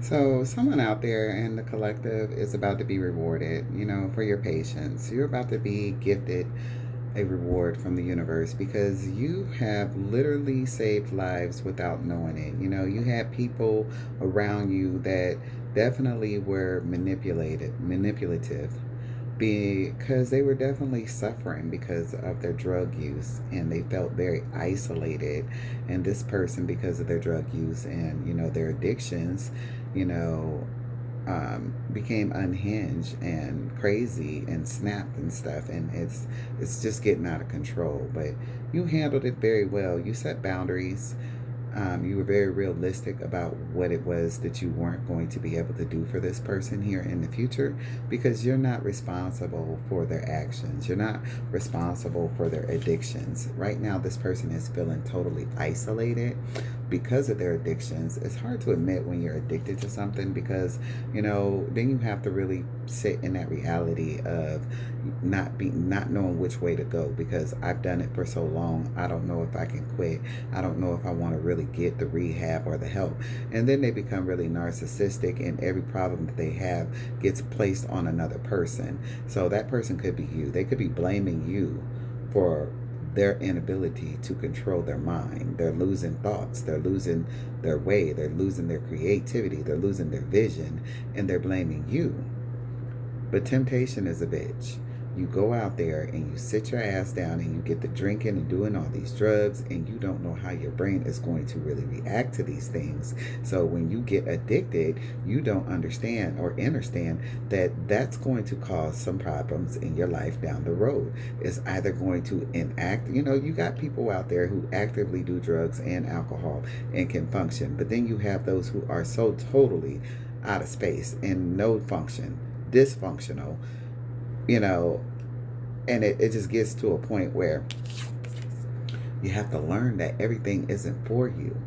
So, someone out there in the collective is about to be rewarded, for your patience. You're about to be gifted a reward from the universe because you have literally saved lives without knowing it. You had people around you that definitely were manipulative because they were definitely suffering because of their drug use, and they felt very isolated. And this person, because of their drug use and their addictions, you know became unhinged and crazy and snapped and stuff, and it's just getting out of control. But you handled it very well. You set boundaries. You were very realistic about what it was that you weren't going to be able to do for this person here in the future, because you're not responsible for their actions. You're not responsible for their addictions. Right now, this person is feeling totally isolated because of their addictions. It's hard to admit when you're addicted to something, because, then you have to really sit in that reality of not knowing which way to go, because I've done it for so long. I don't know if I can quit. I don't know if I want to really get the rehab or the help. And then they become really narcissistic, and every problem that they have gets placed on another person. So that person could be you. They could be blaming you for their inability to control their mind. They're losing thoughts. They're losing their way. They're losing their creativity. They're losing their vision, and they're blaming you. But temptation is a bitch. You go out there and you sit your ass down and you get to drinking and doing all these drugs, and you don't know how your brain is going to really react to these things. So when you get addicted, you don't understand or understand that that's going to cause some problems in your life down the road. It's either going to enact, you got people out there who actively do drugs and alcohol and can function, but then you have those who are so totally out of space and no function, dysfunctional, you know, and it just gets to a point where you have to learn that everything isn't for you.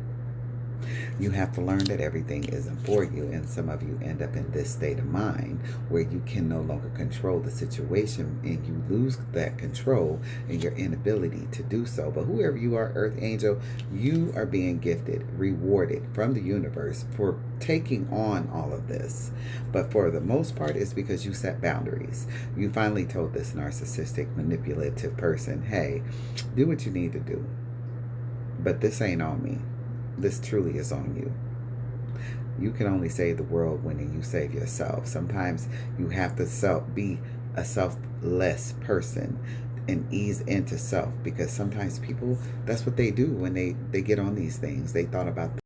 You have to learn that everything isn't for you, and some of you end up in this state of mind where you can no longer control the situation, and you lose that control and your inability to do so. But whoever you are, Earth Angel, you are being gifted, rewarded from the universe for taking on all of this. But for the most part, it's because you set boundaries. You finally told this narcissistic, manipulative person, hey, do what you need to do, but this ain't on me. This truly is on you. You can only save the world when you save yourself. Sometimes you have to be a selfless person and ease into self, because sometimes people, that's what they do when they get on these things. They thought about